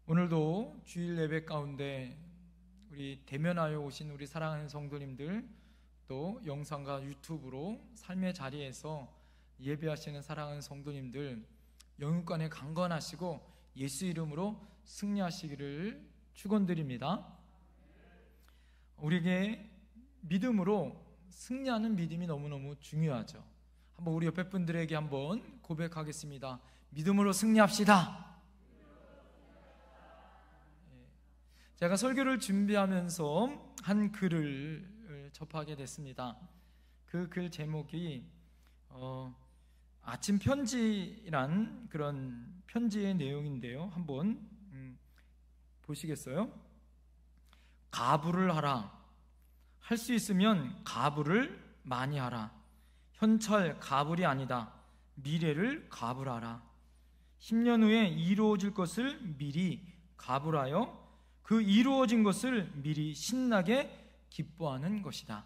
오늘도 주일 예배 가운데 우리 대면하여 오신 우리 사랑하는 성도님들, 또 영상과 유튜브로 삶의 자리에서 예배하시는 사랑하는 성도님들, 영육간에 강건하시고 예수 이름으로 승리하시기를 축원드립니다. 우리에게 믿음으로 승리하는 믿음이 너무너무 중요하죠. 한번 우리 옆에 분들에게 한번 고백하겠습니다. 믿음으로 승리합시다. 제가 설교를 준비하면서 한 글을 접하게 됐습니다. 그 글 제목이 아침 편지란 그런 편지의 내용인데요. 한번 보시겠어요? 가부를 하라. 할 수 있으면 가부를 많이 하라. 현철 가불이 아니다. 미래를 가불하라. 10년 후에 이루어질 것을 미리 가불하여 그 이루어진 것을 미리 신나게 기뻐하는 것이다.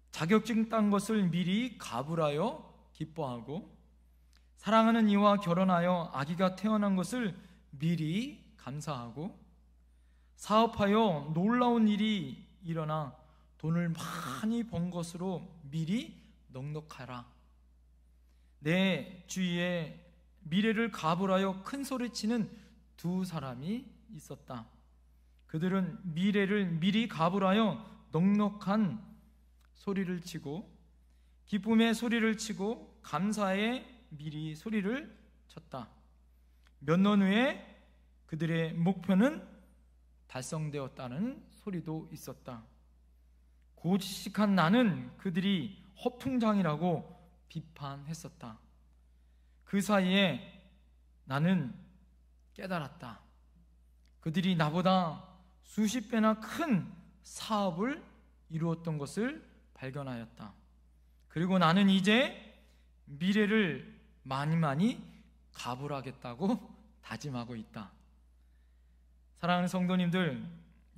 자격증 딴 것을 미리 가불하여 기뻐하고, 사랑하는 이와 결혼하여 아기가 태어난 것을 미리 감사하고, 사업하여 놀라운 일이 일어나 돈을 많이 번 것으로 미리 넉넉하라. 내 주위에 미래를 가불하여 큰 소리치는 두 사람이 있었다. 그들은 미래를 미리 가불하여 넉넉한 소리를 치고, 기쁨의 소리를 치고, 감사의 미리 소리를 쳤다. 몇 년 후에 그들의 목표는 달성되었다는 소리도 있었다. 고지식한 나는 그들이 허풍장이라고 비판했었다. 그 사이에 나는 깨달았다. 그들이 나보다 수십 배나 큰 사업을 이루었던 것을 발견하였다. 그리고 나는 이제 미래를 많이 가불하겠다고 다짐하고 있다. 사랑하는 성도님들,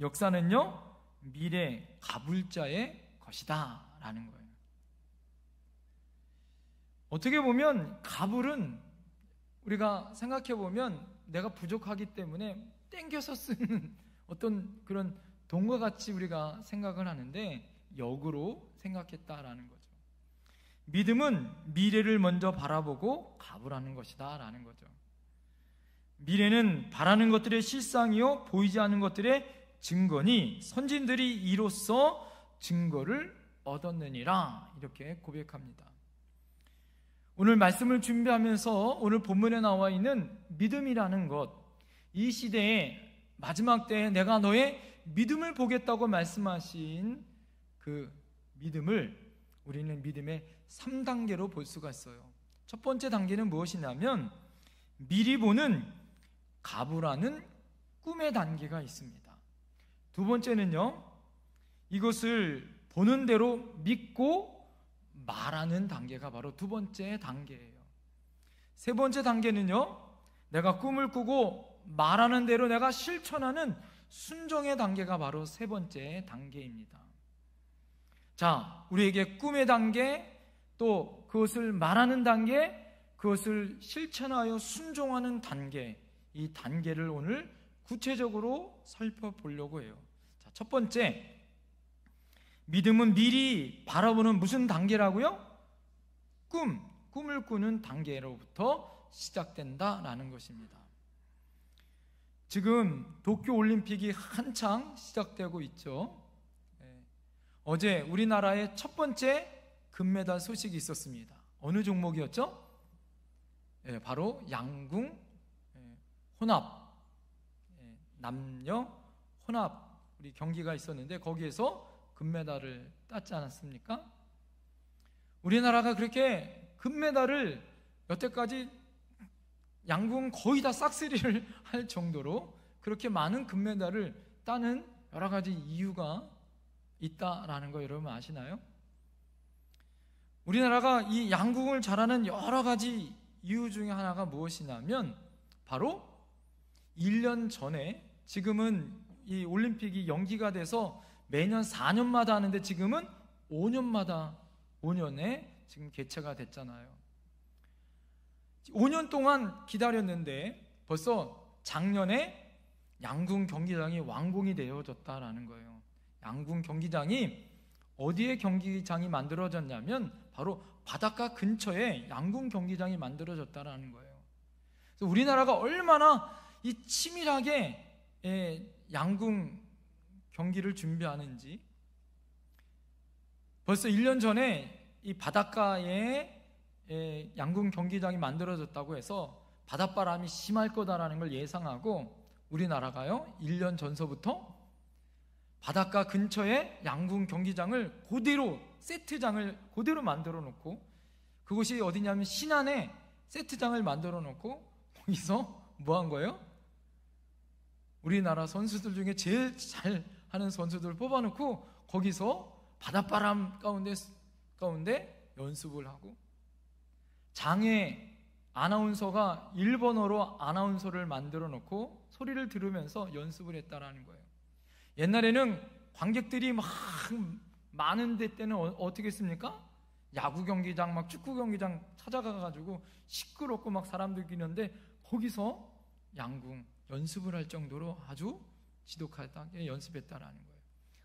역사는요, 미래 가불자의 것이다 라는 거예요. 어떻게 보면 가불은 우리가 생각해 보면 내가 부족하기 때문에 땡겨서 쓰는 어떤 그런 돈과 같이 우리가 생각을 하는데, 역으로 생각했다라는 거죠. 믿음은 미래를 먼저 바라보고 가불하는 것이다 라는 거죠. 미래는 바라는 것들의 실상이요 보이지 않는 것들의 증거니 선진들이 이로써 증거를 얻었느니라, 이렇게 고백합니다. 오늘 말씀을 준비하면서 오늘 본문에 나와 있는 믿음이라는 것, 이 시대의 마지막 때에 내가 너의 믿음을 보겠다고 말씀하신 그 믿음을 우리는 믿음의 3단계로 볼 수가 있어요. 첫 번째 단계는 무엇이냐면 미리 보는 가불하는 꿈의 단계가 있습니다. 두 번째는요, 이것을 보는 대로 믿고 말하는 단계가 바로 두 번째 단계예요. 세 번째 단계는요, 내가 꿈을 꾸고 말하는 대로 내가 실천하는 순종의 단계가 바로 세 번째 단계입니다. 자, 우리에게 꿈의 단계, 또 그것을 말하는 단계, 그것을 실천하여 순종하는 단계, 이 단계를 오늘 구체적으로 살펴보려고 해요. 자, 첫 번째, 믿음은 미리 바라보는 무슨 단계라고요? 꿈을 꾸는 단계로부터 시작된다라는 것입니다. 지금 도쿄올림픽이 한창 시작되고 있죠. 어제 우리나라의 첫 번째 금메달 소식이 있었습니다. 어느 종목이었죠? 바로 양궁 혼합, 남녀 혼합 우리 경기가 있었는데 거기에서 금메달을 땄지 않았습니까? 우리나라가 그렇게 금메달을 여태까지 양궁 거의 다 싹쓸이를 할 정도로 그렇게 많은 금메달을 따는 여러 가지 이유가 있다라는 거 여러분 아시나요? 우리나라가 이 양궁을 잘하는 여러 가지 이유 중에 하나가 무엇이냐면 바로 1년 전에, 지금은 이 올림픽이 연기가 돼서 매년 4년마다 하는데 지금은 5년에 지금 개최가 됐잖아요. 5년 동안 기다렸는데 벌써 작년에 양궁 경기장이 완공이 되어졌다라는 거예요. 양궁 경기장이 어디에 경기장이 만들어졌냐면 바로 바닷가 근처에 양궁 경기장이 만들어졌다라는 거예요. 그래서 우리나라가 얼마나 이 치밀하게 양궁 경기를 준비하는지, 벌써 1년 전에 이 바닷가에 양궁 경기장이 만들어졌다고 해서 바닷바람이 심할 거다라는 걸 예상하고 우리나라가요 1년 전서부터 바닷가 근처에 양궁 경기장을 그대로, 세트장을 그대로 만들어 놓고, 그곳이 어디냐면 신안에 세트장을 만들어 놓고 거기서 뭐 한 거예요? 우리나라 선수들 중에 제일 잘하는 선수들 뽑아놓고 거기서 바닷바람 가운데 연습을 하고, 장애 아나운서가 일본어로 아나운서를 만들어 놓고 소리를 들으면서 연습을 했다라는 거예요. 옛날에는 관객들이 막 많은 데 때는 어떻게 했습니까? 야구 경기장, 막 축구 경기장 찾아가가지고 시끄럽고 막 사람들 끼는데 거기서 양궁 연습을 할 정도로 아주 지독하게 연습했다라는 거예요.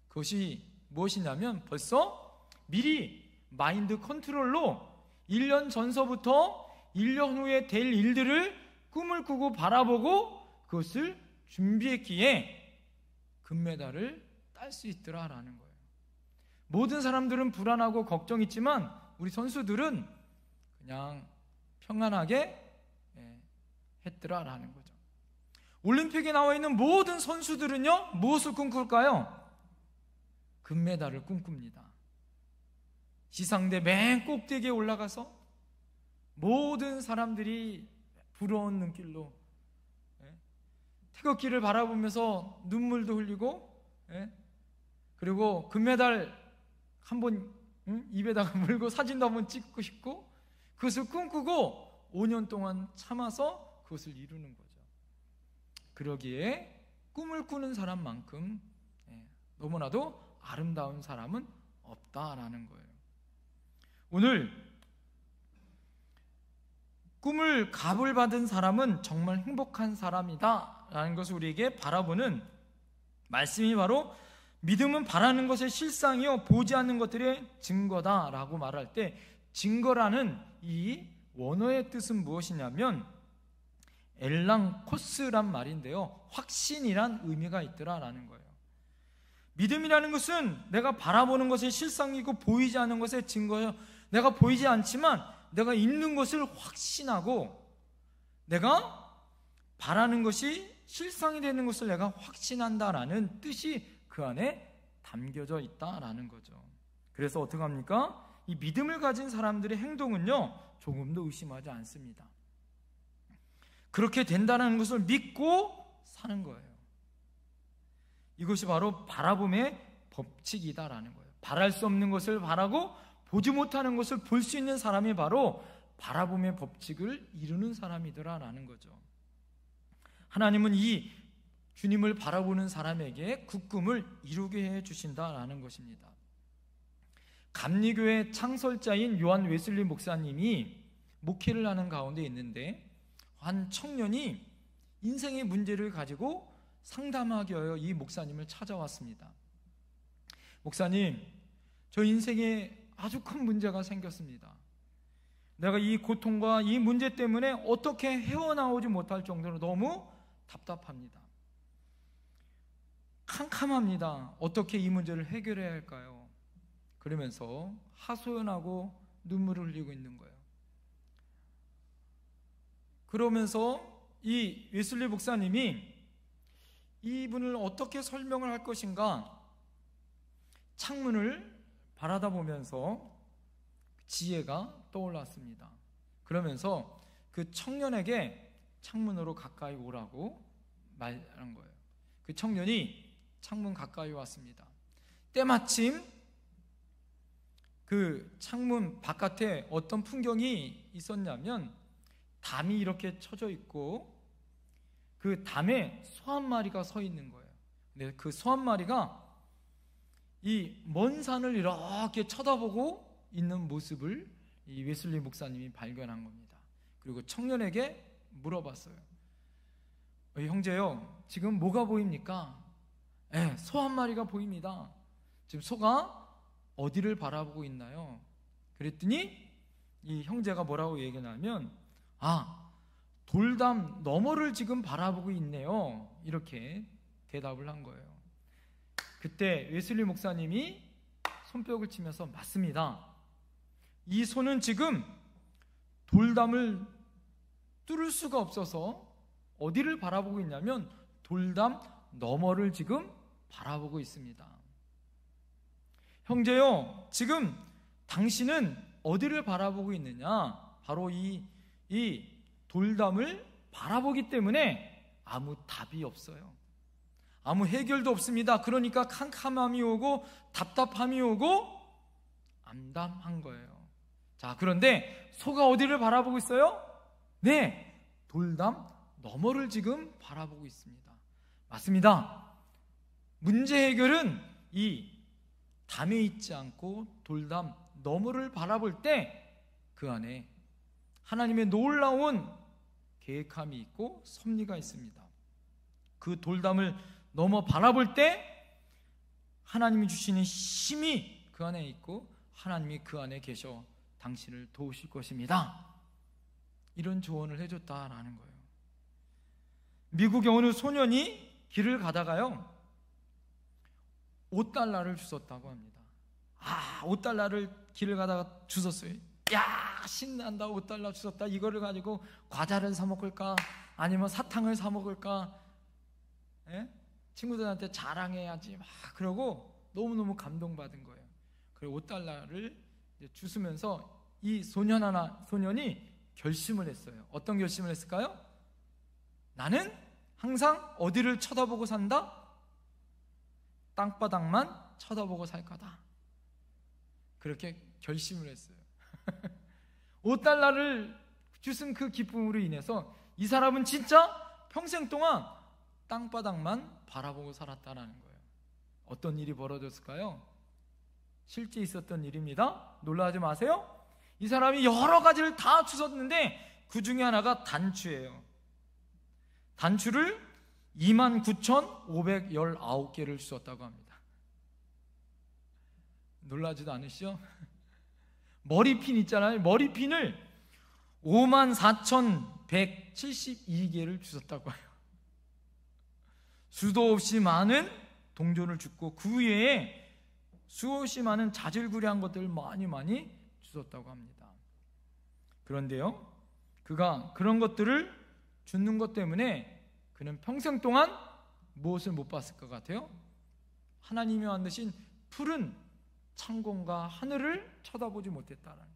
그것이 무엇이냐면 벌써 미리 마인드 컨트롤로 1년 전서부터 1년 후에 될 일들을 꿈을 꾸고 바라보고 그것을 준비했기에 금메달을 딸 수 있더라라는 거예요. 모든 사람들은 불안하고 걱정했지만 우리 선수들은 그냥 평안하게 했더라라는 거죠. 올림픽에 나와 있는 모든 선수들은요 무엇을 꿈꿀까요? 금메달을 꿈꿉니다. 지상대 맨 꼭대기에 올라가서 모든 사람들이 부러운 눈길로 태극기를 바라보면서 눈물도 흘리고, 그리고 금메달 한번 입에다가 물고 사진도 한번 찍고 싶고, 그것을 꿈꾸고 5년 동안 참아서 그것을 이루는 거죠. 그러기에 꿈을 꾸는 사람만큼 너무나도 아름다운 사람은 없다라는 거예요. 오늘 꿈을 갑을 받은 사람은 정말 행복한 사람이다 라는 것을 우리에게 바라보는 말씀이 바로 믿음은 바라는 것의 실상이요 보지 않는 것들의 증거다 라고 말할 때, 증거라는 이 원어의 뜻은 무엇이냐면 엘랑코스란 말인데요, 확신이란 의미가 있더라라는 거예요. 믿음이라는 것은 내가 바라보는 것의 실상이고 보이지 않는 것의 증거예요. 내가 보이지 않지만 내가 있는 것을 확신하고 내가 바라는 것이 실상이 되는 것을 내가 확신한다라는 뜻이 그 안에 담겨져 있다라는 거죠. 그래서 어떻게 합니까? 이 믿음을 가진 사람들의 행동은요 조금도 의심하지 않습니다. 그렇게 된다는 것을 믿고 사는 거예요. 이것이 바로 바라봄의 법칙이다라는 거예요. 바랄 수 없는 것을 바라고 보지 못하는 것을 볼 수 있는 사람이 바로 바라봄의 법칙을 이루는 사람이더라라는 거죠. 하나님은 이 주님을 바라보는 사람에게 그 꿈을 이루게 해주신다라는 것입니다. 감리교회 창설자인 요한 웨슬리 목사님이 목회를 하는 가운데 있는데 한 청년이 인생의 문제를 가지고 상담하기 위하여 이 목사님을 찾아왔습니다. 목사님, 저 인생에 아주 큰 문제가 생겼습니다. 내가 이 고통과 이 문제 때문에 어떻게 헤어나오지 못할 정도로 너무 답답합니다. 캄캄합니다. 어떻게 이 문제를 해결해야 할까요? 그러면서 하소연하고 눈물을 흘리고 있는 거예요. 그러면서 이 웨슬리 목사님이 이분을 어떻게 설명을 할 것인가 창문을 바라다 보면서 지혜가 떠올랐습니다. 그러면서 그 청년에게 창문으로 가까이 오라고 말한 거예요. 그 청년이 창문 가까이 왔습니다. 때마침 그 창문 바깥에 어떤 풍경이 있었냐면 담이 이렇게 쳐져 있고 그 담에 소 한 마리가 서 있는 거예요. 근데 그 소 한 마리가 이 먼 산을 이렇게 쳐다보고 있는 모습을 이 웨슬리 목사님이 발견한 겁니다. 그리고 청년에게 물어봤어요. 형제요, 지금 뭐가 보입니까? 소 한 마리가 보입니다. 지금 소가 어디를 바라보고 있나요? 그랬더니 이 형제가 뭐라고 얘기하냐면, 돌담 너머를 지금 바라보고 있네요. 이렇게 대답을 한 거예요. 그때 웨슬리 목사님이 손뼉을 치면서, 맞습니다. 이 소는 지금 돌담을 뚫을 수가 없어서 어디를 바라보고 있냐면 돌담 너머를 지금 바라보고 있습니다. 형제요, 지금 당신은 어디를 바라보고 있느냐? 바로 이 돌담을 바라보기 때문에 아무 답이 없어요. 아무 해결도 없습니다. 그러니까 캄캄함이 오고 답답함이 오고 암담한 거예요. 자, 그런데 소가 어디를 바라보고 있어요? 네, 돌담 너머를 지금 바라보고 있습니다. 맞습니다. 문제 해결은 이 담에 있지 않고 돌담 너머를 바라볼 때 그 안에 하나님의 놀라운 계획함이 있고 섭리가 있습니다. 그 돌담을 넘어 바라볼 때 하나님이 주시는 힘이 그 안에 있고 하나님이 그 안에 계셔 당신을 도우실 것입니다. 이런 조언을 해줬다라는 거예요. 미국의 어느 소년이 길을 가다가요, $5를 주웠다고 합니다. $5를 길을 가다가 주웠어요. 야, 신난다. $5 주웠다. 이거를 가지고 과자를 사 먹을까? 아니면 사탕을 사 먹을까? 친구들한테 자랑해야지. 막 그러고 너무너무 감동받은 거예요. 그리고 $5를 주스면서 이 소년이 결심을 했어요. 어떤 결심을 했을까요? 나는 항상 어디를 쳐다보고 산다? 땅바닥만 쳐다보고 살 거다. 그렇게 결심을 했어요. $5를 주신 그 기쁨으로 인해서 이 사람은 진짜 평생 동안 땅바닥만 바라보고 살았다는 거예요. 어떤 일이 벌어졌을까요? 실제 있었던 일입니다. 놀라지 마세요. 이 사람이 여러 가지를 다 주웠는데 그 중에 하나가 단추예요. 단추를 29,519개를 주웠다고 합니다. 놀라지도 않으시죠? 머리핀 있잖아요. 머리핀을 54,172개를 주웠다고 해요. 수도 없이 많은 동전을 줍고 그 외에 수없이 많은 자질구레한 것들을 많이 주웠다고 합니다. 그런데요, 그가 그런 것들을 줍는 것 때문에 그는 평생 동안 무엇을 못 봤을 것 같아요? 하나님이 만드신 푸른 창공과 하늘을 쳐다보지 못했다는 거예요.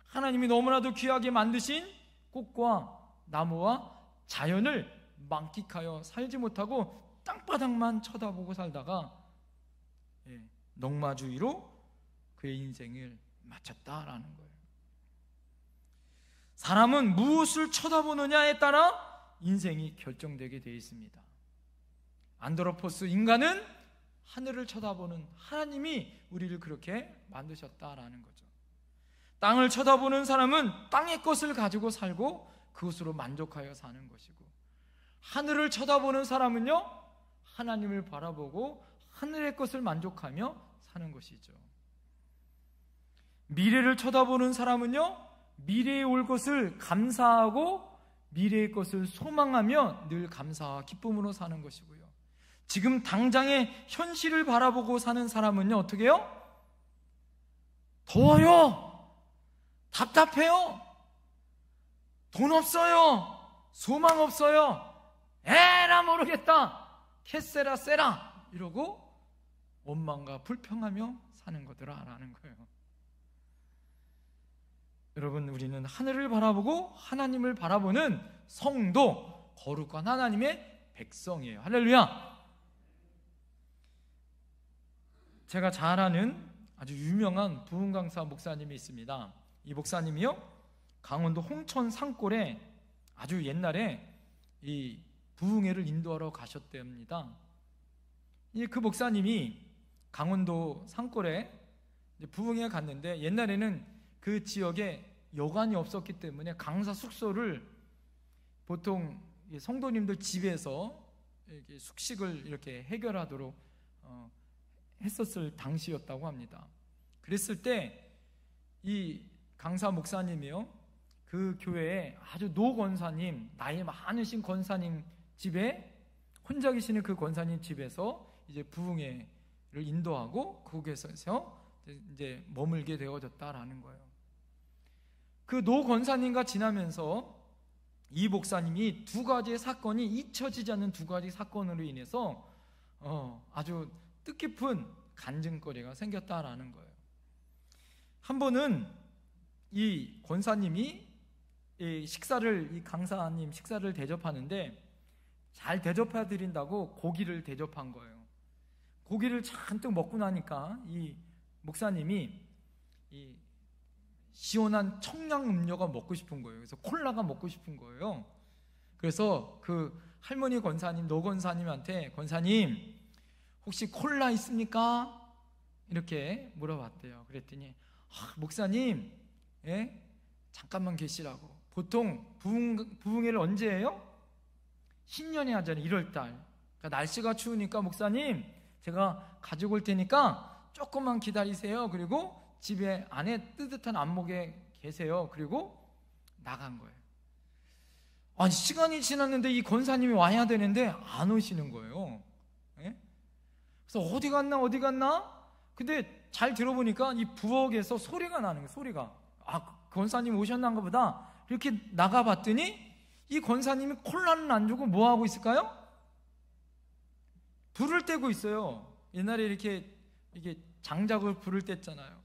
하나님이 너무나도 귀하게 만드신 꽃과 나무와 자연을 만끽하여 살지 못하고 땅바닥만 쳐다보고 살다가 넉마주의로 그의 인생을 마쳤다라는 거예요. 사람은 무엇을 쳐다보느냐에 따라 인생이 결정되게 되어 있습니다. 안드로포스, 인간은 하늘을 쳐다보는 하나님이 우리를 그렇게 만드셨다라는 거죠. 땅을 쳐다보는 사람은 땅의 것을 가지고 살고 그것으로 만족하여 사는 것이고, 하늘을 쳐다보는 사람은요, 하나님을 바라보고 하늘의 것을 만족하며 사는 것이죠. 미래를 쳐다보는 사람은요, 미래에 올 것을 감사하고 미래의 것을 소망하며 늘 감사와 기쁨으로 사는 것이고요. 지금 당장의 현실을 바라보고 사는 사람은요, 어떻게 해요? 더워요, 답답해요, 돈 없어요, 소망 없어요, 에라 모르겠다, 캐세라 세라 이러고 원망과 불평하며 사는 거더라라는 거예요. 여러분, 우리는 하늘을 바라보고 하나님을 바라보는 성도, 거룩한 하나님의 백성이에요. 할렐루야. 제가 잘 아는 아주 유명한 부흥 강사 목사님이 있습니다. 이 목사님이요, 강원도 홍천 산골에 아주 옛날에 이 부흥회를 인도하러 가셨답니다. 그 목사님이 강원도 산골에 부흥회에 갔는데, 옛날에는 그 지역에 여관이 없었기 때문에 강사 숙소를 보통 성도님들 집에서 이렇게 숙식을 이렇게 해결하도록 했었을 당시였다고 합니다. 그랬을 때 이 강사 목사님이요, 그 교회에 아주 노 권사님, 나이 많으신 권사님 집에, 혼자 계시는 그 권사님 집에서 이제 부흥회를 인도하고 거기에서 이제 머물게 되어졌다라는 거예요. 그 노 권사님과 지나면서 이 목사님이 두 가지의 사건이 잊혀지지 않는 두 가지 사건으로 인해서 아주 뜻깊은 간증거리가 생겼다라는 거예요. 한 번은 이 권사님이 이 강사님 식사를 대접하는데 잘 대접해 드린다고 고기를 대접한 거예요. 고기를 잔뜩 먹고 나니까 이 목사님이 이 시원한 청량 음료가 먹고 싶은 거예요. 그래서 콜라가 먹고 싶은 거예요. 그래서 그 할머니 권사님, 노 권사님한테, 권사님 혹시 콜라 있습니까? 이렇게 물어봤대요. 그랬더니 목사님, 잠깐만 계시라고. 보통 부흥회를 언제 해요? 신년에 하잖아요. 1월달. 그러니까 날씨가 추우니까 목사님 제가 가지고 올 테니까 조금만 기다리세요. 그리고 집에 안에 뜨뜻한 안목에 계세요. 그리고 나간 거예요. 아니, 시간이 지났는데 이 권사님이 와야 되는데 안 오시는 거예요. 그래서 어디 갔나? 근데 잘 들어보니까 이 부엌에서 소리가 나는 거예요. 소리가. 권사님 오셨나가 보다. 이렇게 나가봤더니 이 권사님이 콜라는 안 주고 뭐 하고 있을까요? 불을 떼고 있어요. 옛날에 이렇게 장작을 불을 뗐잖아요.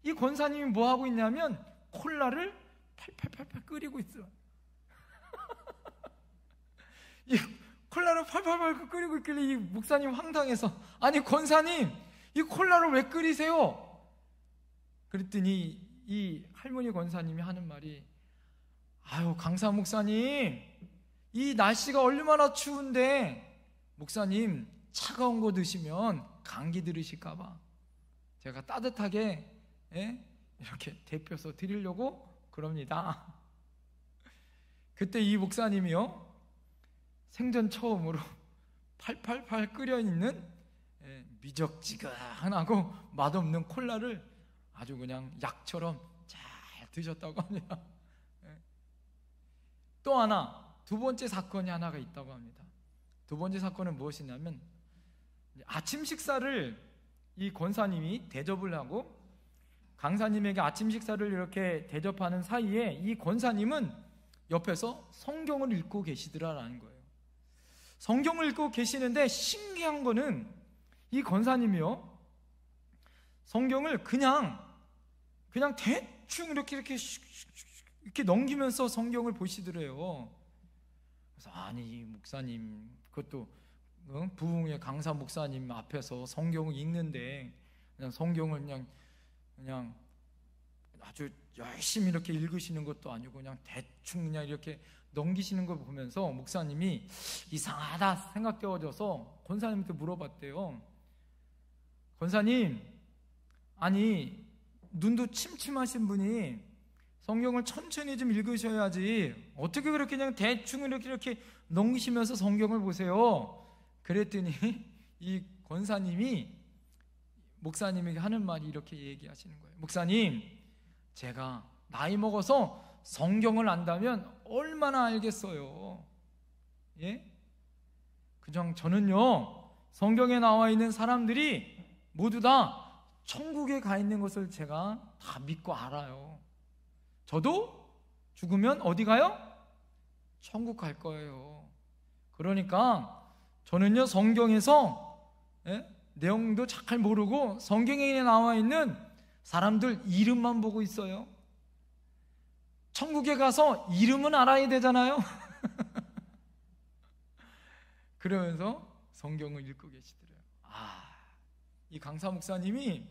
이 권사님이 뭐 하고 있냐면 콜라를 팔팔팔팔 끓이고 있어요. 이 콜라를 팔팔팔 끓이고 있길래 이 목사님 황당해서, 아니 권사님 이 콜라를 왜 끓이세요? 그랬더니 이 할머니 권사님이 하는 말이, 아유 강사 목사님 이 날씨가 얼마나 추운데 목사님 차가운 거 드시면 감기 들으실까봐 제가 따뜻하게 이렇게 데펴서 드리려고 그럽니다. 그때 이 목사님이요, 생전 처음으로 팔팔팔 끓여있는 미적지근하고 맛없는 콜라를 아주 그냥 약처럼 잘 드셨다고 합니다. 또 하나, 두 번째 사건이 하나가 있다고 합니다. 두 번째 사건은 무엇이냐면, 아침 식사를 이 권사님이 대접을 하고 강사님에게 아침 식사를 이렇게 대접하는 사이에 이 권사님은 옆에서 성경을 읽고 계시더라라는 거예요. 성경을 읽고 계시는데 신기한 거는 이 권사님이요, 성경을 그냥 대충 이렇게 넘기면서 성경을 보시더래요. 그래서 아니 목사님, 그것도 부흥회 강사 목사님 앞에서 성경을 읽는데 그냥 성경을 그냥 아주 열심히 이렇게 읽으시는 것도 아니고 그냥 대충 그냥 이렇게 넘기시는 걸 보면서 목사님이 이상하다 생각되어져서 권사님한테 물어봤대요. 권사님, 아니 눈도 침침하신 분이 성경을 천천히 좀 읽으셔야지 어떻게 그렇게 그냥 대충 이렇게 넘기시면서 성경을 보세요. 그랬더니 이 권사님이 목사님에게 하는 말이 이렇게 얘기하시는 거예요. 목사님, 제가 나이 먹어서 성경을 안다면 얼마나 알겠어요. 그냥 저는요, 성경에 나와 있는 사람들이 모두 다 천국에 가 있는 것을 제가 다 믿고 알아요. 저도 죽으면 어디 가요? 천국 갈 거예요. 그러니까 저는요, 성경에서 내용도 잘 모르고 성경에 나와 있는 사람들 이름만 보고 있어요. 천국에 가서 이름은 알아야 되잖아요. 그러면서 성경을 읽고 계시더래요. 이 강사 목사님이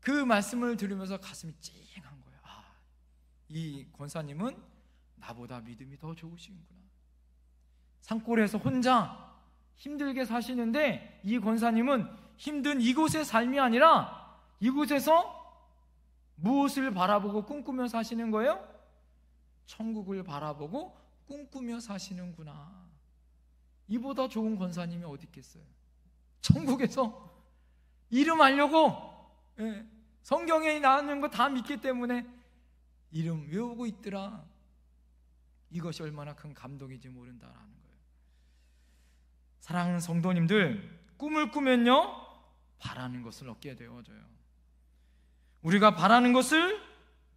그 말씀을 들으면서 가슴이 찡한 거예요. 이 권사님은 나보다 믿음이 더 좋으시구나. 산골에서 혼자 힘들게 사시는데 이 권사님은 힘든 이곳의 삶이 아니라 이곳에서 무엇을 바라보고 꿈꾸며 사시는 거예요? 천국을 바라보고 꿈꾸며 사시는구나. 이보다 좋은 권사님이 어디 있겠어요? 천국에서 이름 알려고 성경에 나오는 거 다 믿기 때문에 이름 외우고 있더라. 이것이 얼마나 큰 감동인지 모른다라는 거예요. 사랑하는 성도님들, 꿈을 꾸면요 바라는 것을 얻게 되어져요. 우리가 바라는 것을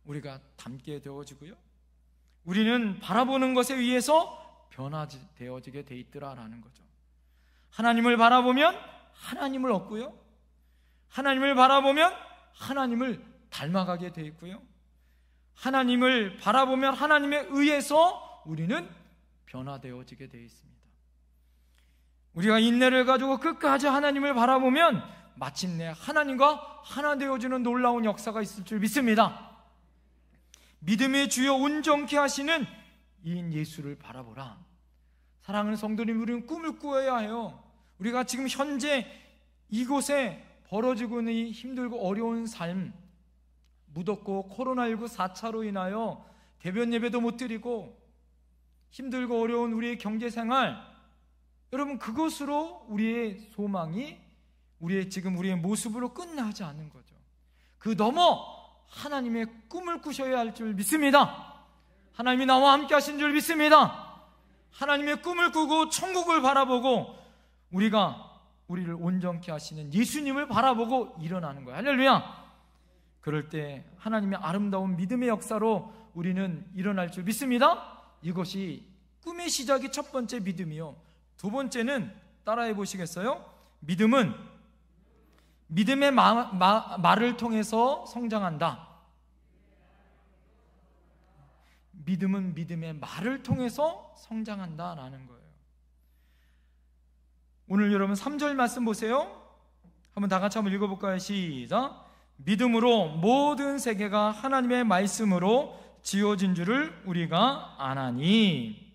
우리가 담게 되어지고요, 우리는 바라보는 것에 의해서 변화되어지게 돼 있더라라는 거죠. 하나님을 바라보면 하나님을 얻고요, 하나님을 바라보면 하나님을 닮아가게 돼 있고요, 하나님을 바라보면 하나님에 의해서 우리는 변화되어지게 되어 있습니다. 우리가 인내를 가지고 끝까지 하나님을 바라보면 마침내 하나님과 하나 되어주는 놀라운 역사가 있을 줄 믿습니다. 믿음의 주여 온전케 하시는 이인 예수를 바라보라. 사랑하는 성도님, 우리는 꿈을 꾸어야 해요. 우리가 지금 현재 이곳에 벌어지고 있는 이 힘들고 어려운 삶, 무덥고 코로나19 4차로 인하여 대변 예배도 못 드리고 힘들고 어려운 우리의 경제생활, 여러분 그것으로 우리의 소망이 우리의 모습으로 끝나지 않는 거죠. 그 넘어 하나님의 꿈을 꾸셔야 할 줄 믿습니다. 하나님이 나와 함께 하신 줄 믿습니다. 하나님의 꿈을 꾸고 천국을 바라보고 우리를 온전케 하시는 예수님을 바라보고 일어나는 거예요. 할렐루야. 그럴 때 하나님의 아름다운 믿음의 역사로 우리는 일어날 줄 믿습니다. 이것이 꿈의 시작이 첫 번째 믿음이요. 두 번째는 따라해 보시겠어요? 믿음은 믿음의 말을 통해서 성장한다. 믿음은 믿음의 말을 통해서 성장한다라는 거예요. 오늘 여러분 3절 말씀 보세요. 한번 다 같이 한번 읽어볼까요? 시작. 믿음으로 모든 세계가 하나님의 말씀으로 지어진 줄을 우리가 아나니.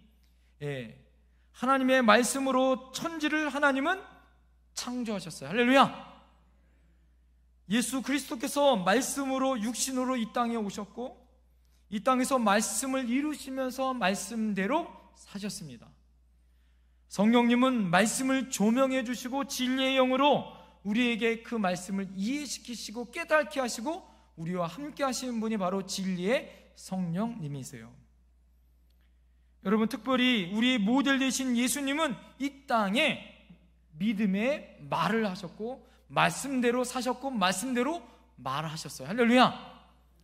하나님의 말씀으로 천지를 하나님은 창조하셨어요. 할렐루야. 예수 그리스도께서 말씀으로 육신으로 이 땅에 오셨고 이 땅에서 말씀을 이루시면서 말씀대로 사셨습니다. 성령님은 말씀을 조명해 주시고 진리의 영으로 우리에게 그 말씀을 이해시키시고 깨닫게 하시고 우리와 함께 하시는 분이 바로 진리의 성령님이세요. 여러분, 특별히 우리의 모델 되신 예수님은 이 땅에 믿음의 말을 하셨고 말씀대로 사셨고 말씀대로 말하셨어요. 할렐루야.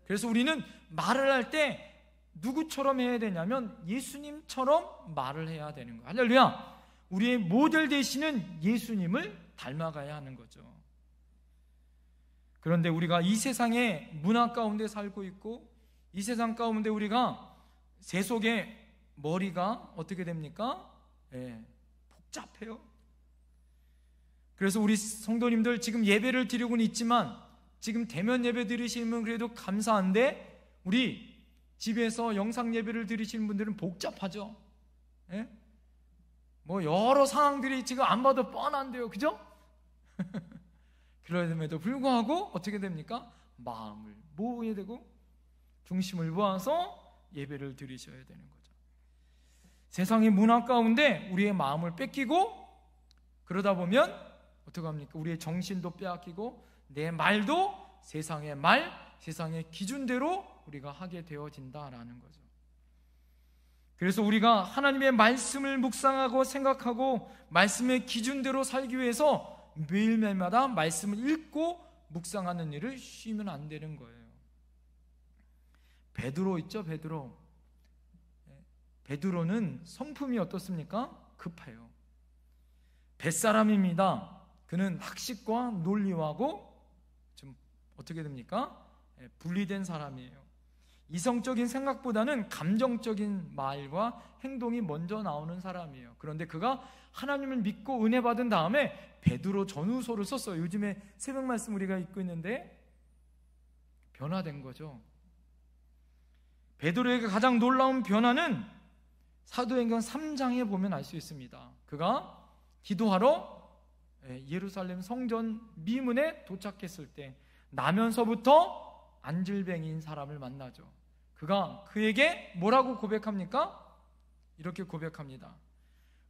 그래서 우리는 말을 할 때 누구처럼 해야 되냐면 예수님처럼 말을 해야 되는 거예요. 할렐루야. 우리의 모델 되시는 예수님을 닮아가야 하는 거죠. 그런데 우리가 이 세상의 문화 가운데 살고 있고 이 세상 가운데 우리가 세속의 머리가 어떻게 됩니까? 복잡해요. 그래서 우리 성도님들 지금 예배를 드리고는 있지만 지금 대면 예배 드리시면 그래도 감사한데 우리 집에서 영상 예배를 드리시는 분들은 복잡하죠. 뭐 여러 상황들이 지금 안 봐도 뻔한데요, 그죠? 그럼에도 불구하고 어떻게 됩니까? 마음을 모으게 되고 중심을 모아서 예배를 드리셔야 되는 거죠. 세상의 문화 가운데 우리의 마음을 뺏기고 그러다 보면 어떻게 합니까? 우리의 정신도 빼앗기고 내 말도 세상의 말, 세상의 기준대로 우리가 하게 되어진다라는 거죠. 그래서 우리가 하나님의 말씀을 묵상하고 생각하고 말씀의 기준대로 살기 위해서 매일매일마다 말씀을 읽고 묵상하는 일을 쉬면 안 되는 거예요. 베드로 있죠, 베드로. 베드로는 성품이 어떻습니까? 급해요. 뱃사람입니다. 그는 학식과 논리하고 좀 어떻게 됩니까? 분리된 사람이에요. 이성적인 생각보다는 감정적인 말과 행동이 먼저 나오는 사람이에요. 그런데 그가 하나님을 믿고 은혜 받은 다음에 베드로 전후서를 썼어요. 요즘에 새벽 말씀 우리가 읽고 있는데 변화된 거죠. 베드로에게 가장 놀라운 변화는 사도행전 3장에 보면 알 수 있습니다. 그가 기도하러 예루살렘 성전 미문에 도착했을 때 나면서부터 안질뱅이인 사람을 만나죠. 그가 그에게 뭐라고 고백합니까? 이렇게 고백합니다.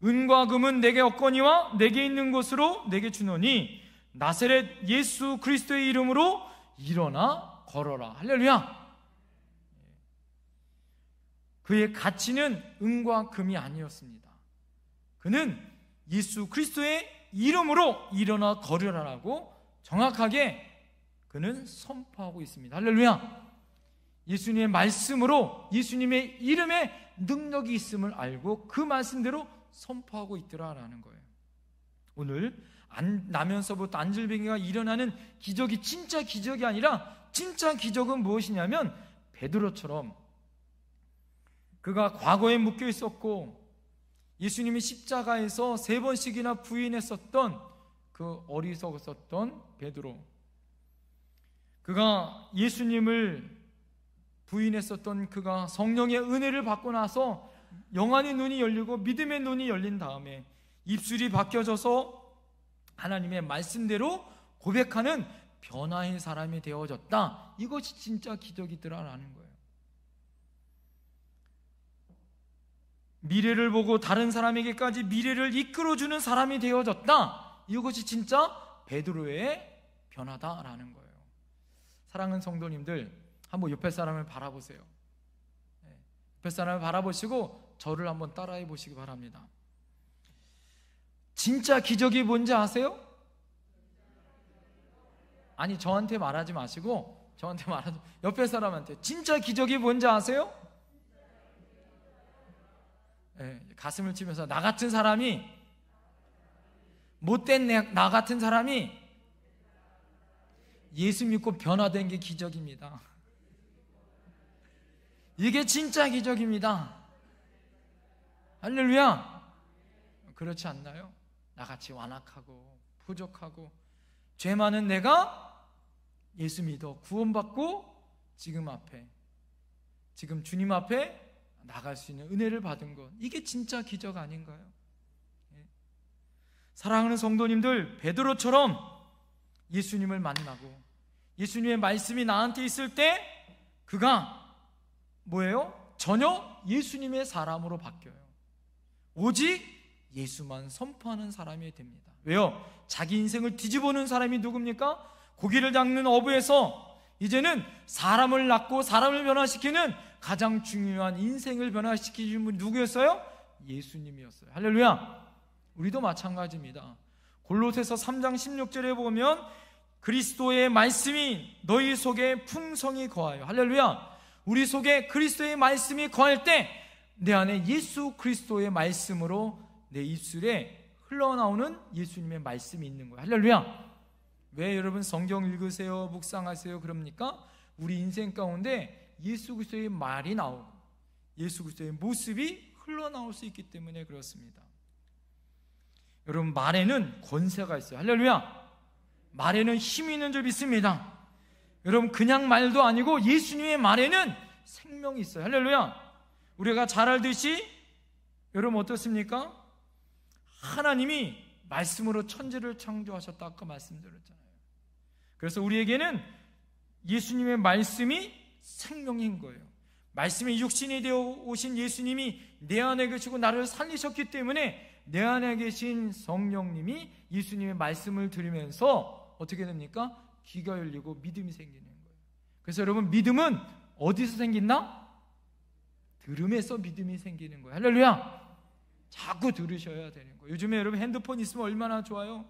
은과 금은 내게 없거니와 내게 있는 것으로 내게 주노니 나사렛 예수 그리스도의 이름으로 일어나 걸어라. 할렐루야. 그의 가치는 은과 금이 아니었습니다. 그는 예수 그리스도의 이름으로 일어나 걸으라라고 정확하게 그는 선포하고 있습니다. 할렐루야. 예수님의 말씀으로 예수님의 이름에 능력이 있음을 알고 그 말씀대로 선포하고 있더라라는 거예요. 오늘 나면서부터 안질병이가 일어나는 기적이 진짜 기적이 아니라 진짜 기적은 무엇이냐면 베드로처럼 그가 과거에 묶여 있었고 예수님이 십자가에서 3번씩이나 부인했었던 그 어리석었었던 베드로, 그가 예수님을 부인했었던 그가 성령의 은혜를 받고 나서 영안의 눈이 열리고 믿음의 눈이 열린 다음에 입술이 바뀌어져서 하나님의 말씀대로 고백하는 변화의 사람이 되어졌다. 이것이 진짜 기적이더라라는 거예요. 미래를 보고 다른 사람에게까지 미래를 이끌어주는 사람이 되어졌다. 이것이 진짜 베드로의 변화다라는 거예요. 사랑하는 성도님들, 한번 옆에 사람을 바라보세요. 옆에 사람을 바라보시고 저를 한번 따라해 보시기 바랍니다. 진짜 기적이 뭔지 아세요? 아니, 저한테 말하지 마시고 옆에 사람한테 진짜 기적이 뭔지 아세요? 가슴을 치면서 나 같은 사람이, 못된 나 같은 사람이 예수 믿고 변화된 게 기적입니다. 이게 진짜 기적입니다. 할렐루야. 그렇지 않나요? 나같이 완악하고 부족하고 죄 많은 내가 예수 믿어 구원받고 지금 주님 앞에 나갈 수 있는 은혜를 받은 것, 이게 진짜 기적 아닌가요? 사랑하는 성도님들, 베드로처럼 예수님을 만나고 예수님의 말씀이 나한테 있을 때 그가 뭐예요? 전혀 예수님의 사람으로 바뀌어요. 오직 예수만 선포하는 사람이 됩니다. 왜요? 자기 인생을 뒤집어놓은 사람이 누굽니까? 고기를 닦는 어부에서 이제는 사람을 낳고 사람을 변화시키는 가장 중요한 인생을 변화시키는 분이 누구였어요? 예수님이었어요. 할렐루야. 우리도 마찬가지입니다. 골로새서 3장 16절에 보면 그리스도의 말씀이 너희 속에 풍성히 거하여, 할렐루야. 우리 속에 그리스도의 말씀이 거할 때 내 안에 예수 그리스도의 말씀으로 내 입술에 흘러나오는 예수님의 말씀이 있는 거예요. 할렐루야. 왜 여러분 성경 읽으세요, 묵상하세요 그럽니까? 우리 인생 가운데 예수 그리스도의 말이 나오고 예수 그리스도의 모습이 흘러나올 수 있기 때문에 그렇습니다. 여러분, 말에는 권세가 있어요. 할렐루야. 말에는 힘이 있는 줄 믿습니다. 여러분, 그냥 말도 아니고 예수님의 말에는 생명이 있어요. 할렐루야. 우리가 잘 알듯이 여러분 어떻습니까? 하나님이 말씀으로 천지를 창조하셨다 아까 말씀드렸잖아요. 그래서 우리에게는 예수님의 말씀이 생명인 거예요. 말씀이 육신이 되어 오신 예수님이 내 안에 계시고 나를 살리셨기 때문에 내 안에 계신 성령님이 예수님의 말씀을 들으면서 어떻게 됩니까? 귀가 열리고 믿음이 생기는 거예요. 그래서 여러분, 믿음은 어디서 생긴다? 들음에서 믿음이 생기는 거예요. 할렐루야. 자꾸 들으셔야 되는 거예요. 요즘에 여러분 핸드폰 있으면 얼마나 좋아요.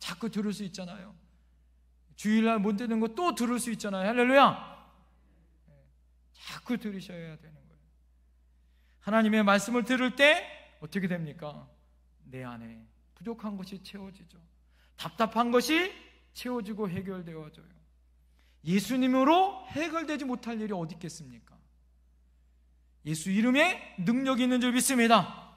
자꾸 들을 수 있잖아요. 주일날 못 듣는 거 또 들을 수 있잖아요. 할렐루야. 자꾸 들으셔야 되는 거예요. 하나님의 말씀을 들을 때 어떻게 됩니까? 내 안에 부족한 것이 채워지죠. 답답한 것이 채워지고 해결되어져요. 예수님으로 해결되지 못할 일이 어디 있겠습니까? 예수 이름에 능력이 있는 줄 믿습니다.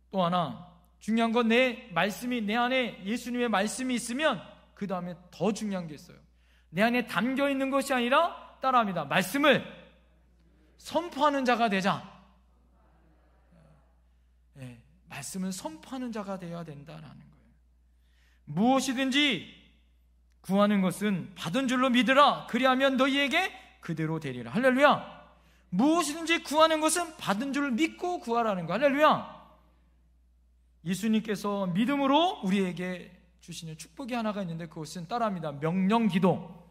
또 하나 중요한 건 내 말씀이, 내 안에 예수님의 말씀이 있으면 그 다음에 더 중요한 게 있어요. 내 안에 담겨 있는 것이 아니라, 따라합니다, 말씀을 선포하는 자가 되자. 말씀을 선포하는 자가 되어야 된다는 거예요. 무엇이든지 구하는 것은 받은 줄로 믿으라. 그리하면 너희에게 그대로 되리라. 할렐루야. 무엇이든지 구하는 것은 받은 줄 믿고 구하라는 거. 할렐루야. 예수님께서 믿음으로 우리에게 주시는 축복이 하나가 있는데 그것은 따라합니다. 명령기도.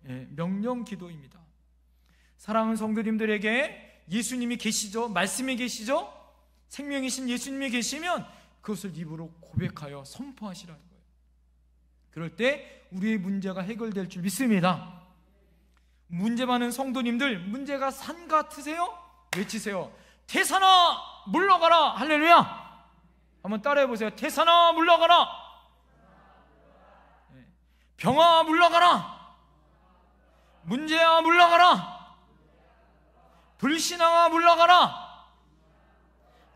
명령기도입니다. 사랑하는 성도님들에게 예수님이 계시죠? 말씀이 계시죠? 생명이신 예수님이 계시면 그것을 입으로 고백하여 선포하시라는 거예요. 그럴 때 우리의 문제가 해결될 줄 믿습니다. 문제 많은 성도님들, 문제가 산 같으세요? 외치세요. 태산아 물러가라. 할렐루야. 한번 따라해 보세요. 태산아 물러가라. 병아 물러가라. 문제야 물러가라. 불신앙아 물러가라.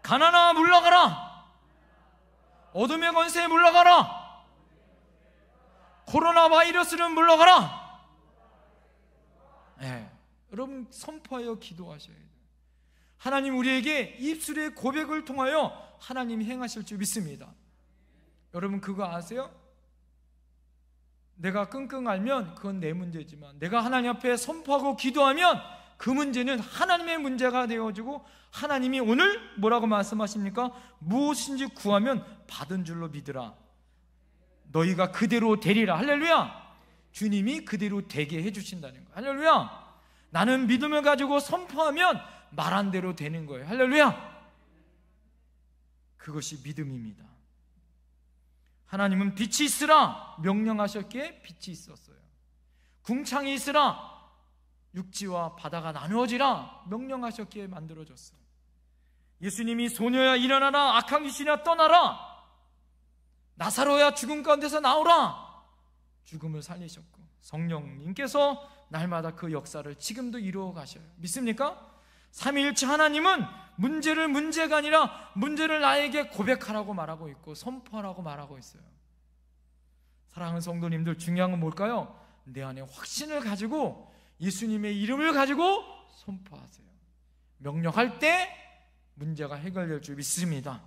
가난아 물러가라. 어둠의 권세에 물러가라. 코로나 바이러스는 물러가라. 여러분 선포하여 기도하셔야 돼요. 하나님 우리에게 입술의 고백을 통하여 하나님이 행하실 줄 믿습니다. 여러분 그거 아세요? 내가 끙끙 앓면 그건 내 문제지만 내가 하나님 앞에 선포하고 기도하면 그 문제는 하나님의 문제가 되어지고 하나님이 오늘 뭐라고 말씀하십니까? 무엇인지 구하면 받은 줄로 믿으라. 너희가 그대로 되리라. 할렐루야. 주님이 그대로 되게 해주신다는 거예요. 할렐루야. 나는 믿음을 가지고 선포하면 말한 대로 되는 거예요. 할렐루야. 그것이 믿음입니다. 하나님은 빛이 있으라 명령하셨기에 빛이 있었어요. 궁창이 있으라 육지와 바다가 나누어지라 명령하셨기에 만들어졌어요. 예수님이 소녀야 일어나라, 악한 귀신아 떠나라, 나사로야 죽음 가운데서 나오라, 죽음을 살리셨고 성령님께서 날마다 그 역사를 지금도 이루어 가셔요. 믿습니까? 삼위일체 하나님은 문제를 문제가 아니라 문제를 나에게 고백하라고 말하고 있고 선포하라고 말하고 있어요. 사랑하는 성도님들, 중요한 건 뭘까요? 내 안에 확신을 가지고 예수님의 이름을 가지고 선포하세요. 명령할 때 문제가 해결될 줄 믿습니다.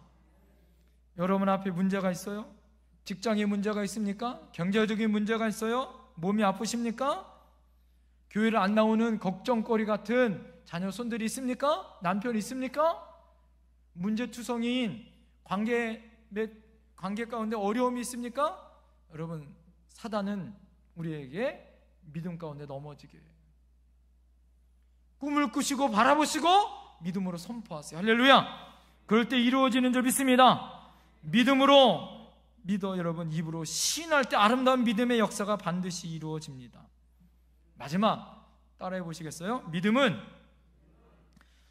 여러분 앞에 문제가 있어요? 직장에 문제가 있습니까? 경제적인 문제가 있어요? 몸이 아프십니까? 교회를 안 나오는 걱정거리 같은 자녀 손들이 있습니까? 남편이 있습니까? 문제투성이인 관계 가운데 어려움이 있습니까? 여러분 사단은 우리에게 믿음 가운데 넘어지게 해요. 꿈을 꾸시고 바라보시고 믿음으로 선포하세요. 할렐루야. 그럴 때 이루어지는 줄 믿습니다. 믿음으로 믿어. 여러분 입으로 시인할 때 아름다운 믿음의 역사가 반드시 이루어집니다. 마지막 따라해 보시겠어요? 믿음은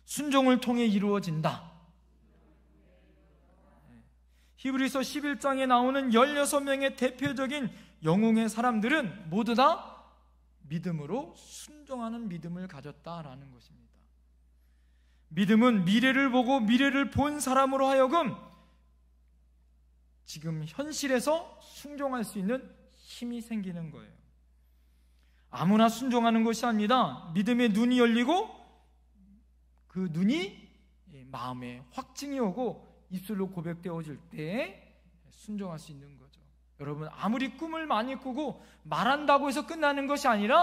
순종을 통해 이루어진다. 히브리서 11장에 나오는 16명의 대표적인 영웅의 사람들은 모두 다 믿음으로 순종하는 믿음을 가졌다라는 것입니다. 믿음은 미래를 보고 미래를 본 사람으로 하여금 지금 현실에서 순종할 수 있는 힘이 생기는 거예요. 아무나 순종하는 것이 아니라 믿음의 눈이 열리고 그 눈이 마음에 확증이 오고 입술로 고백되어질 때 순종할 수 있는 거죠. 여러분 아무리 꿈을 많이 꾸고 말한다고 해서 끝나는 것이 아니라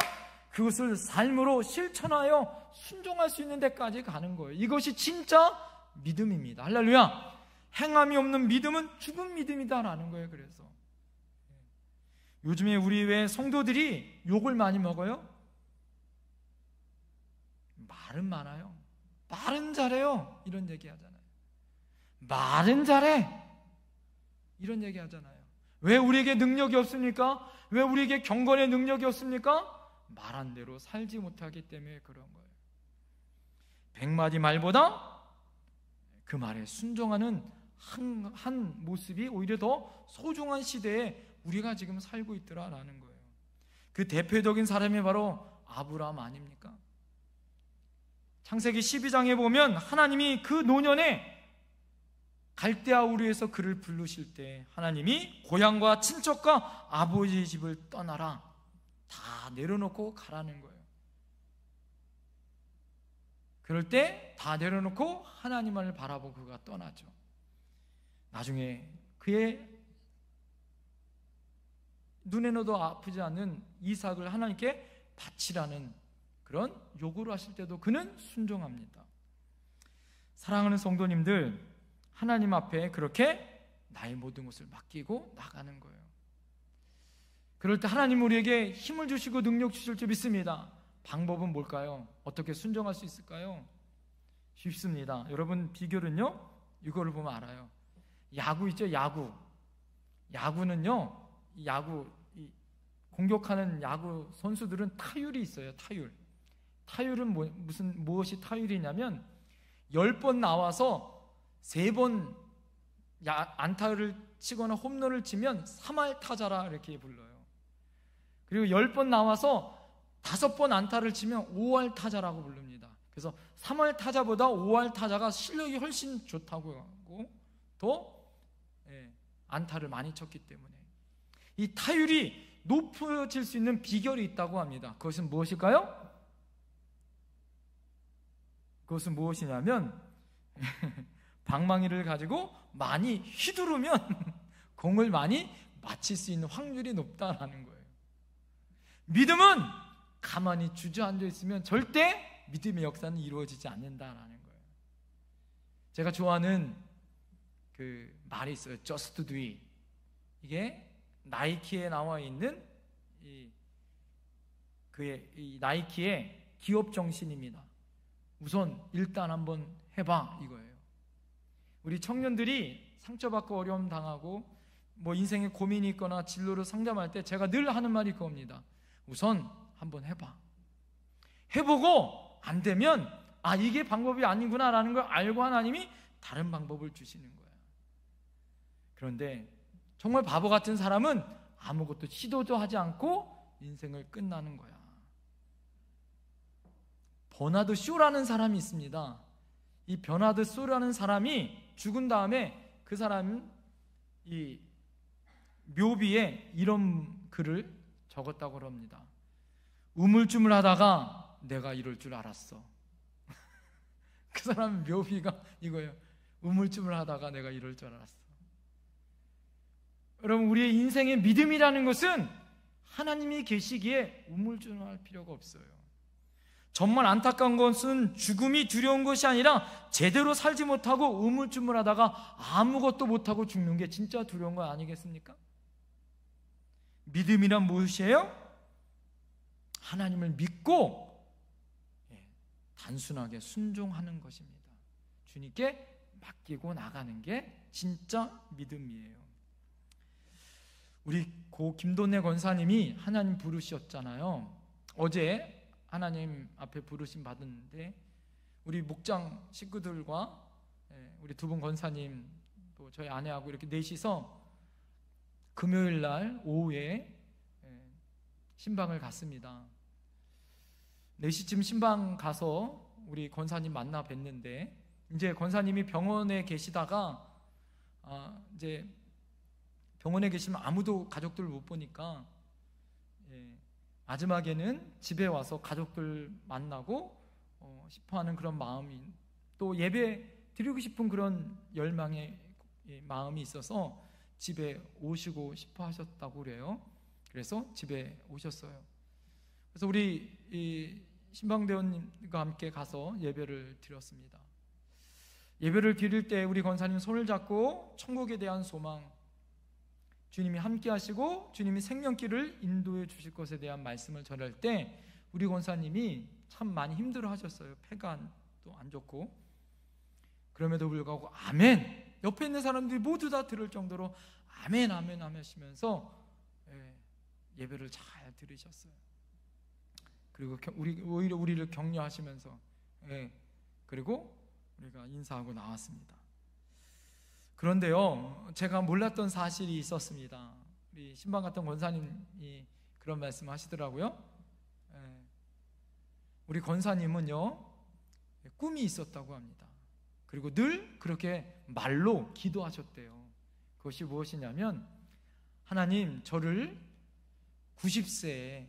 그것을 삶으로 실천하여 순종할 수 있는 데까지 가는 거예요. 이것이 진짜 믿음입니다. 할렐루야. 행함이 없는 믿음은 죽은 믿음이다라는 거예요. 그래서 요즘에 우리 왜 성도들이 욕을 많이 먹어요? 말은 많아요. 말은 잘해요. 이런 얘기 하잖아요. 말은 잘해. 이런 얘기 하잖아요. 왜 우리에게 능력이 없습니까? 왜 우리에게 경건의 능력이 없습니까? 말한 대로 살지 못하기 때문에 그런 거예요. 100마디 말보다 그 말에 순종하는 한 모습이 오히려 더 소중한 시대에 우리가 지금 살고 있더라라는 거예요. 그 대표적인 사람이 바로 아브라함 아닙니까? 창세기 12장에 보면 하나님이 그 노년에 갈대아 우르에서 그를 부르실 때 하나님이 고향과 친척과 아버지의 집을 떠나라, 다 내려놓고 가라는 거예요. 그럴 때 다 내려놓고 하나님을 바라보고 그가 떠나죠. 나중에 그의 눈에너도 아프지 않은 이삭을 하나님께 바치라는 그런 요구를 하실 때도 그는 순종합니다. 사랑하는 성도님들, 하나님 앞에 그렇게 나의 모든 것을 맡기고 나가는 거예요. 그럴 때 하나님 우리에게 힘을 주시고 능력 주실 줄 믿습니다. 방법은 뭘까요? 어떻게 순종할 수 있을까요? 쉽습니다. 여러분, 비결은요, 이거를 보면 알아요. 야구 있죠? 야구는요, 공격하는 야구 선수들은 타율이 있어요. 타율은 무엇이 타율이냐면 10번 나와서 3번 안타를 치거나 홈런을 치면 3할 타자라 이렇게 불러요. 그리고 10번 나와서 5번 안타를 치면 5할 타자라고 부릅니다. 그래서 3할 타자보다 5할 타자가 실력이 훨씬 좋다고 하고 더 안타를 많이 쳤기 때문에 이 타율이 높아질 수 있는 비결이 있다고 합니다. 그것은 무엇일까요? 그것은 무엇이냐면 방망이를 가지고 많이 휘두르면 공을 많이 맞힐 수 있는 확률이 높다라는 거예요. 믿음은 가만히 주저앉아 있으면 절대 믿음의 역사는 이루어지지 않는다라는 거예요. 제가 좋아하는 그 말이 있어요. Just do it. 이게 나이키에 나와 있는 이 나이키의 기업 정신입니다. 우선 일단 한번 해봐 이거예요. 우리 청년들이 상처받고 어려움 당하고 뭐 인생에 고민이 있거나 진로를 상담할 때 제가 늘 하는 말이 그겁니다. 우선 한번 해봐. 해보고 안 되면 이게 방법이 아니구나라는 걸 알고 하나님이 다른 방법을 주시는 거야. 그런데 정말 바보 같은 사람은 아무것도 시도도 하지 않고 인생을 끝나는 거야. 버나드 쇼라는 사람이 있습니다. 이 버나드 쇼라는 사람이 죽은 다음에 그 사람은 이 묘비에 이런 글을 적었다고 합니다. 우물쭈물하다가 내가 이럴 줄 알았어. 그 사람 묘비가 이거예요. 우물쭈물하다가 내가 이럴 줄 알았어. 여러분, 우리의 인생의 믿음이라는 것은 하나님이 계시기에 우물쭈물할 필요가 없어요. 정말 안타까운 것은 죽음이 두려운 것이 아니라 제대로 살지 못하고 우물쭈물하다가 아무것도 못하고 죽는 게 진짜 두려운 거 아니겠습니까? 믿음이란 무엇이에요? 하나님을 믿고 단순하게 순종하는 것입니다. 주님께 맡기고 나가는 게 진짜 믿음이에요. 우리 고 김돈래 권사님이 하나님 부르셨잖아요. 어제 하나님 앞에 부르심 받았는데 우리 목장 식구들과 우리 두 분 권사님 또 저희 아내하고 이렇게 넷이서 금요일 날 오후에 신방을 갔습니다. 4시쯤 신방 가서 우리 권사님 만나 뵀는데 이제 권사님이 병원에 계시다가 이제 병원에 계시면 아무도 가족들 못 보니까 마지막에는 집에 와서 가족들 만나고 싶어하는 그런 마음이 또 예배 드리고 싶은 그런 열망의 마음이 있어서 집에 오시고 싶어 하셨다고 그래요. 그래서 집에 오셨어요. 그래서 우리 이 신방대원님과 함께 가서 예배를 드렸습니다. 예배를 드릴 때 우리 권사님 손을 잡고 천국에 대한 소망, 주님이 함께 하시고 주님이 생명길을 인도해 주실 것에 대한 말씀을 전할 때 우리 권사님이 참 많이 힘들어 하셨어요. 폐가 또 안 좋고. 그럼에도 불구하고 아멘, 옆에 있는 사람들이 모두 다 들을 정도로 아멘 아멘 하시면서 예배를 잘 들으셨어요. 그리고 오히려 우리를 격려하시면서 그리고 우리가 인사하고 나왔습니다. 그런데요, 제가 몰랐던 사실이 있었습니다. 우리 신방 갔던 권사님이 그런 말씀을 하시더라고요. 우리 권사님은요, 꿈이 있었다고 합니다. 그리고 늘 그렇게 말로 기도하셨대요. 그것이 무엇이냐면 하나님, 저를 90세에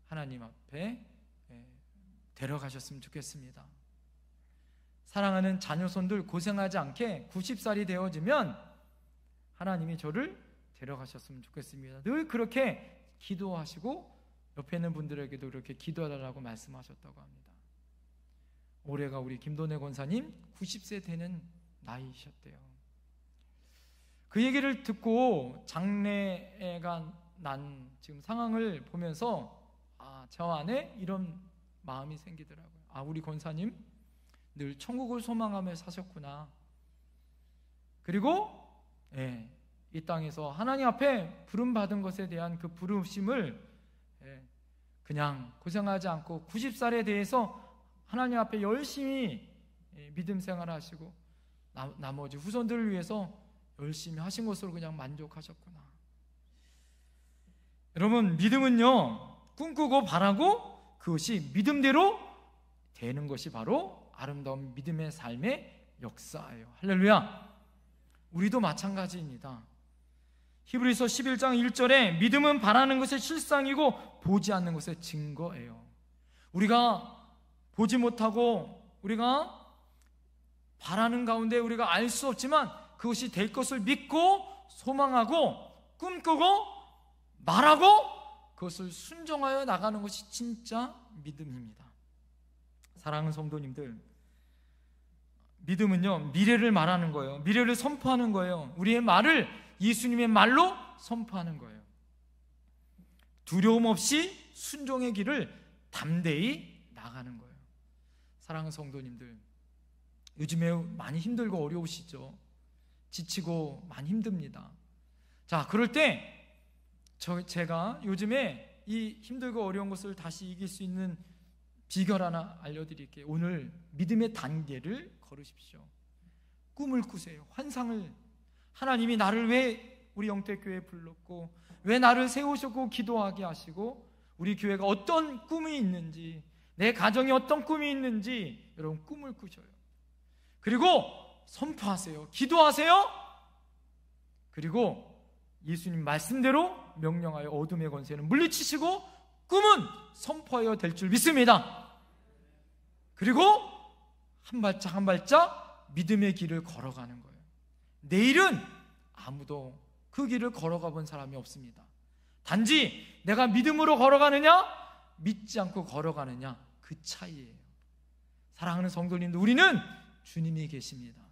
하나님 앞에 데려가셨으면 좋겠습니다. 사랑하는 자녀손들 고생하지 않게 90살이 되어지면 하나님이 저를 데려가셨으면 좋겠습니다. 늘 그렇게 기도하시고 옆에 있는 분들에게도 그렇게 기도하라고 말씀하셨다고 합니다. 올해가 우리 김도래 권사님 90세 되는 나이셨대요. 그 얘기를 듣고 장래가 난 지금 상황을 보면서 저 안에 이런 마음이 생기더라고요. 우리 권사님 늘 천국을 소망하며 사셨구나. 그리고 이 땅에서 하나님 앞에 부름받은 것에 대한 그 부르심을 그냥 고생하지 않고 90살에 대해서 하나님 앞에 열심히 믿음 생활을 하시고 나머지 후손들을 위해서 열심히 하신 것으로 그냥 만족하셨구나. 여러분, 믿음은요, 꿈꾸고 바라고 그것이 믿음대로 되는 것이 바로 아름다운 믿음의 삶의 역사예요. 할렐루야. 우리도 마찬가지입니다. 히브리서 11장 1절에 믿음은 바라는 것의 실상이고 보지 않는 것의 증거예요. 우리가 보지 못하고 우리가 바라는 가운데 우리가 알 수 없지만 그것이 될 것을 믿고 소망하고 꿈꾸고 말하고 그것을 순종하여 나가는 것이 진짜 믿음입니다. 사랑하는 성도님들, 믿음은요, 미래를 말하는 거예요. 미래를 선포하는 거예요. 우리의 말을 예수님의 말로 선포하는 거예요. 두려움 없이 순종의 길을 담대히 나가는 거예요. 사랑하는 성도님들, 요즘에 많이 힘들고 어려우시죠? 지치고 많이 힘듭니다. 자, 그럴 때 제가 요즘에 이 힘들고 어려운 것을 다시 이길 수 있는 비결 하나 알려드릴게요. 오늘 믿음의 단계를 걸으십시오. 꿈을 꾸세요. 환상을. 하나님이 나를 왜 우리 영택교회에 불렀고 왜 나를 세우셨고 기도하게 하시고 우리 교회가 어떤 꿈이 있는지, 내 가정이 어떤 꿈이 있는지 여러분 꿈을 꾸셔요. 그리고 선포하세요. 기도하세요. 그리고 예수님 말씀대로 명령하여 어둠의 권세는 물리치시고 꿈은 선포하여 될 줄 믿습니다. 그리고 한 발짝 한 발짝 믿음의 길을 걸어가는 거예요. 내일은 아무도 그 길을 걸어가 본 사람이 없습니다. 단지 내가 믿음으로 걸어가느냐 믿지 않고 걸어가느냐 그 차이예요. 사랑하는 성도님들, 우리는 주님이 계십니다.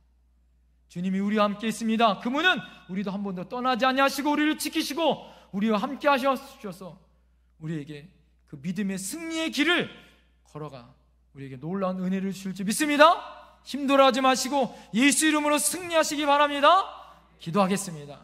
주님이 우리와 함께 있습니다. 그분은 우리도 한 번도 떠나지 아니하시고 우리를 지키시고 우리와 함께 하셔서 우리에게 그 믿음의 승리의 길을 걸어가 우리에게 놀라운 은혜를 주실 줄 믿습니다. 힘들어하지 마시고 예수 이름으로 승리하시기 바랍니다. 기도하겠습니다.